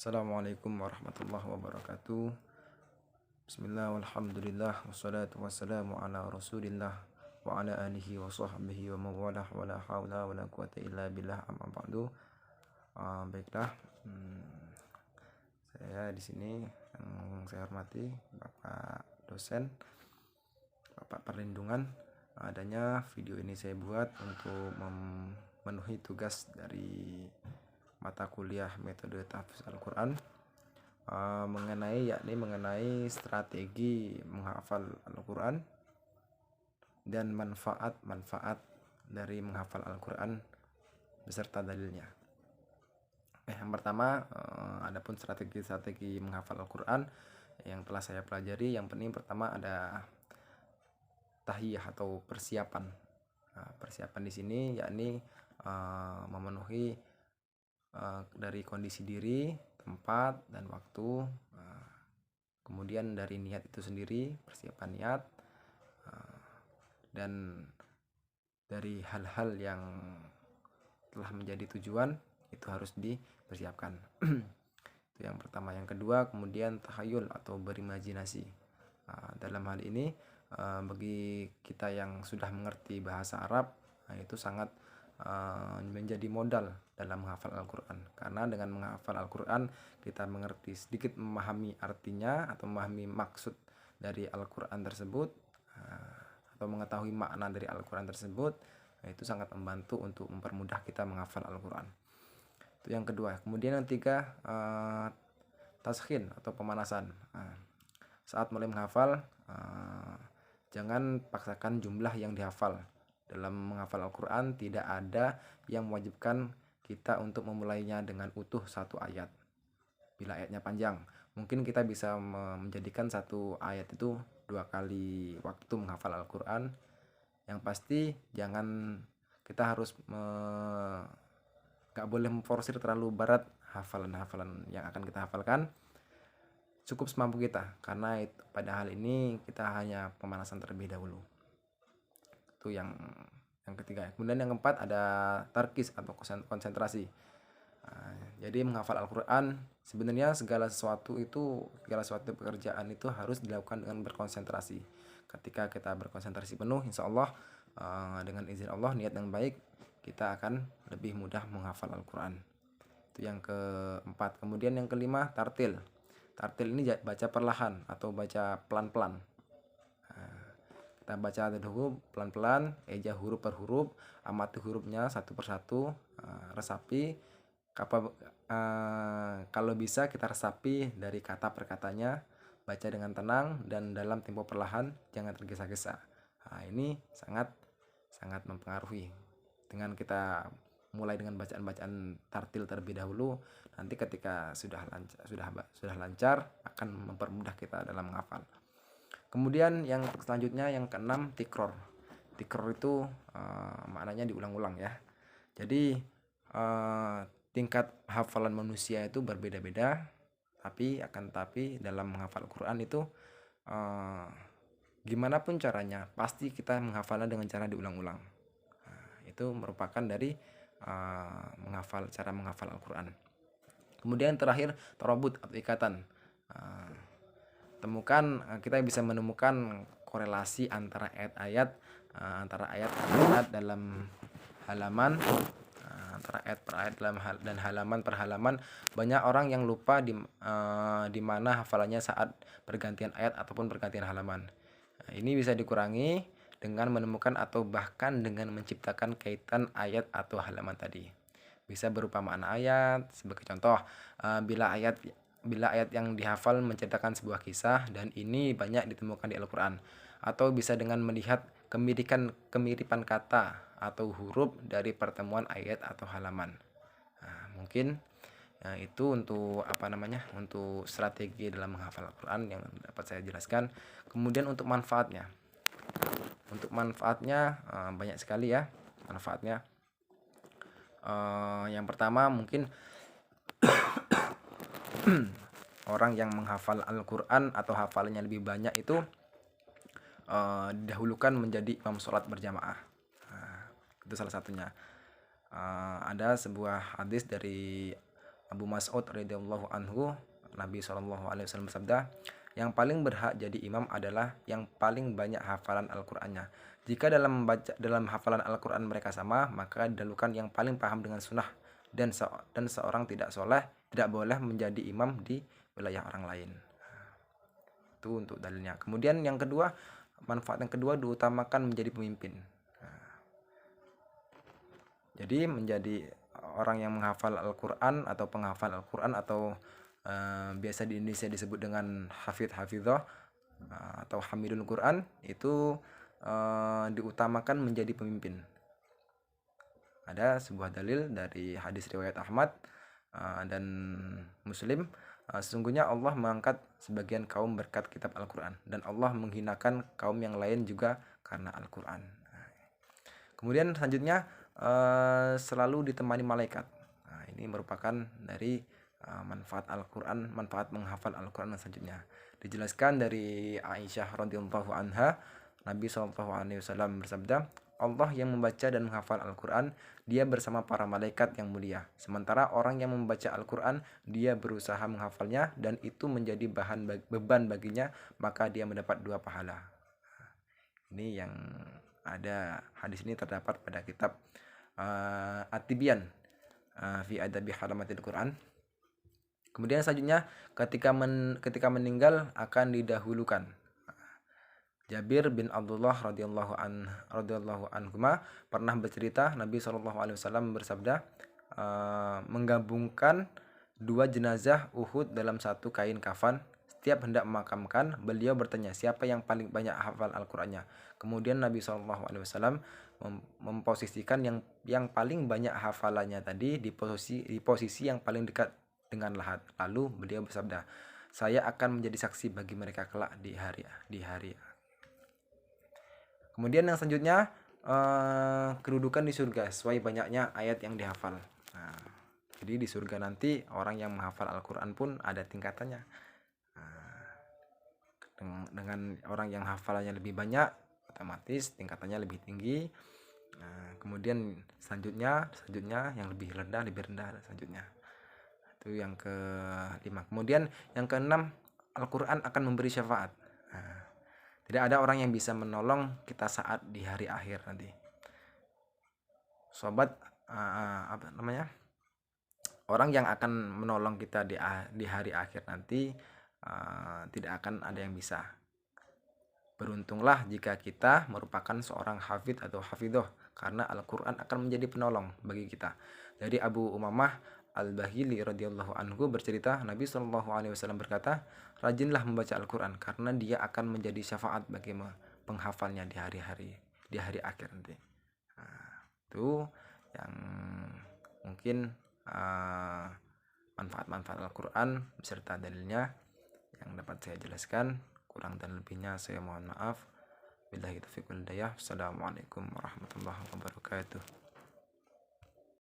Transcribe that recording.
Assalamualaikum warahmatullahi wabarakatuh. Bismillah walhamdulillah wassalatu wassalamu ala rasulillah wa ala alihi wa sahbihi wa mawalah wa la hawla wa la quwata illa billah amma ba'du. Baiklah, saya di sini yang saya hormati Bapak dosen, Bapak Perlindungan. Adanya video ini saya buat untuk memenuhi tugas dari mata kuliah metode tahfiz Al-Quran mengenai strategi menghafal Al-Quran dan manfaat dari menghafal Al-Quran beserta dalilnya. Yang pertama, adapun strategi menghafal Al-Quran yang telah saya pelajari, yang penting pertama ada tahiyah atau persiapan. Persiapan di sini yakni memenuhi dari kondisi diri, tempat, dan waktu, kemudian dari niat itu sendiri, persiapan niat, dan dari hal-hal yang telah menjadi tujuan itu harus dipersiapkan. Itu yang pertama. Yang kedua, kemudian tahayul atau berimajinasi. Dalam hal ini bagi kita yang sudah mengerti bahasa Arab, itu sangat menjadi modal dalam menghafal Al-Quran, karena dengan menghafal Al-Quran kita mengerti sedikit, memahami artinya atau memahami maksud dari Al-Quran tersebut, atau mengetahui makna dari Al-Quran tersebut, itu sangat membantu untuk mempermudah kita menghafal Al-Quran. Itu yang kedua. Kemudian yang tiga, taskhin atau pemanasan. Saat mulai menghafal, jangan paksakan jumlah yang dihafal. Dalam menghafal Al-Quran tidak ada yang mewajibkan kita untuk memulainya dengan utuh satu ayat. Bila ayatnya panjang, mungkin kita bisa menjadikan satu ayat itu 2 kali waktu menghafal Al-Quran. Yang pasti jangan, kita harus gak boleh memforsir terlalu berat hafalan-hafalan yang akan kita hafalkan. Cukup semampu kita, karena pada hal ini kita hanya pemanasan terlebih dahulu. Itu yang ketiga. Kemudian yang keempat ada tarkis atau konsentrasi. Jadi menghafal Al-Quran, sebenarnya segala sesuatu pekerjaan itu harus dilakukan dengan berkonsentrasi. Ketika kita berkonsentrasi penuh, insya Allah dengan izin Allah, niat yang baik, kita akan lebih mudah menghafal Al-Quran. Itu yang keempat. Kemudian yang kelima, tartil. Tartil ini baca perlahan atau baca pelan-pelan. Kita baca dulu pelan-pelan, eja huruf per huruf, amati hurufnya satu persatu, resapi. Kalau bisa kita resapi dari kata per katanya, baca dengan tenang dan dalam tempo perlahan, jangan tergesa-gesa. Ini sangat mempengaruhi. Dengan kita mulai dengan bacaan-bacaan tartil terlebih dahulu, nanti ketika sudah lancar akan mempermudah kita dalam menghafal. Kemudian yang selanjutnya, yang keenam, tikror. Tikror itu maknanya diulang-ulang ya. Jadi tingkat hafalan manusia itu berbeda-beda, tapi dalam menghafal Al-Quran itu gimana pun caranya, pasti kita menghafalnya dengan cara diulang-ulang. Itu merupakan dari cara menghafal Al-Quran. Kemudian terakhir, tarabut atau ikatan. Kita bisa menemukan korelasi antara ayat dalam halaman, antara ayat per ayat dan halaman per halaman. Banyak orang yang lupa di mana hafalannya saat pergantian ayat ataupun pergantian halaman. Ini bisa dikurangi dengan menemukan atau bahkan dengan menciptakan kaitan ayat atau halaman tadi. Bisa berupa makna ayat. Sebagai contoh, bila ayat yang dihafal menceritakan sebuah kisah, dan ini banyak ditemukan di Al-Quran. Atau bisa dengan melihat kemiripan kata atau huruf dari pertemuan ayat atau halaman. Mungkin itu untuk untuk strategi dalam menghafal Al-Quran yang dapat saya jelaskan. Kemudian untuk manfaatnya. Banyak sekali ya manfaatnya. Yang pertama, mungkin orang yang menghafal Al-Quran atau hafalannya lebih banyak itu didahulukan menjadi imam sholat berjamaah. Itu salah satunya. Ada sebuah hadis dari Abu Mas'ud radhiyallahu anhu, Nabi SAW bersabda, yang paling berhak jadi imam adalah yang paling banyak hafalan Al-Qur'annya. Jika dalam hafalan Al-Qur'an mereka sama, maka didahulukan yang paling paham dengan sunnah, dan seorang tidak boleh menjadi imam di wilayah orang lain. Itu untuk dalilnya. Kemudian yang kedua, manfaat yang kedua, diutamakan menjadi pemimpin. Jadi menjadi orang yang menghafal Al-Qur'an atau penghafal Al-Qur'an atau biasa di Indonesia disebut dengan hafidhah atau hamidul Quran, itu diutamakan menjadi pemimpin. Ada sebuah dalil dari hadis riwayat Ahmad dan Muslim, sesungguhnya Allah mengangkat sebagian kaum berkat kitab Al-Qur'an, dan Allah menghinakan kaum yang lain juga karena Al-Qur'an. Kemudian selanjutnya, selalu ditemani malaikat. Nah, ini merupakan dari manfaat Al-Qur'an, manfaat menghafal Al-Qur'an selanjutnya. Dijelaskan dari Aisyah radhiyallahu anha, Nabi SAW bersabda, Allah yang membaca dan menghafal Al-Qur'an, dia bersama para malaikat yang mulia. Sementara orang yang membaca Al-Qur'an, dia berusaha menghafalnya dan itu menjadi beban baginya, maka dia mendapat 2 pahala. Ini yang ada, hadis ini terdapat pada kitab At-Tibyan fi Adabi Halamatil Quran. Kemudian selanjutnya, ketika meninggal akan didahulukan. Jabir bin Abdullah radhiyallahu anhuma pernah bercerita, Nabi SAW bersabda, menggabungkan 2 jenazah Uhud dalam 1 kain kafan. Setiap hendak memakamkan, beliau bertanya, siapa yang paling banyak hafal Al-Qur'annya? Kemudian Nabi SAW memposisikan yang paling banyak hafalannya tadi di posisi yang paling dekat dengan lahat. Lalu beliau bersabda, saya akan menjadi saksi bagi mereka kelak di hari. Kemudian yang selanjutnya, kedudukan di surga sesuai banyaknya ayat yang dihafal. Nah, jadi di surga nanti orang yang menghafal Al-Qur'an pun ada tingkatannya. Dengan orang yang hafalannya lebih banyak, otomatis tingkatannya lebih tinggi. Kemudian selanjutnya yang lebih rendah selanjutnya. Itu yang ke-5. Kemudian yang ke-6, Al-Qur'an akan memberi syafaat. Tidak ada orang yang bisa menolong kita saat di hari akhir nanti. Sobat, orang yang akan menolong kita di hari akhir nanti tidak akan ada yang bisa. Beruntunglah jika kita merupakan seorang hafid atau hafidhoh, karena Al-Qur'an akan menjadi penolong bagi kita. Dari Abu Umamah Al-Bahili radhiyallahu anhu bercerita, Nabi SAW berkata, rajinlah membaca Al-Qur'an karena dia akan menjadi syafaat bagi penghafalnya di hari akhir nanti. Itu yang mungkin manfaat-manfaat Al-Qur'an beserta dalilnya yang dapat saya jelaskan. Kurang dan lebihnya saya mohon maaf. Billahi taufiq wal hidayah. Assalamualaikum warahmatullahi wabarakatuh.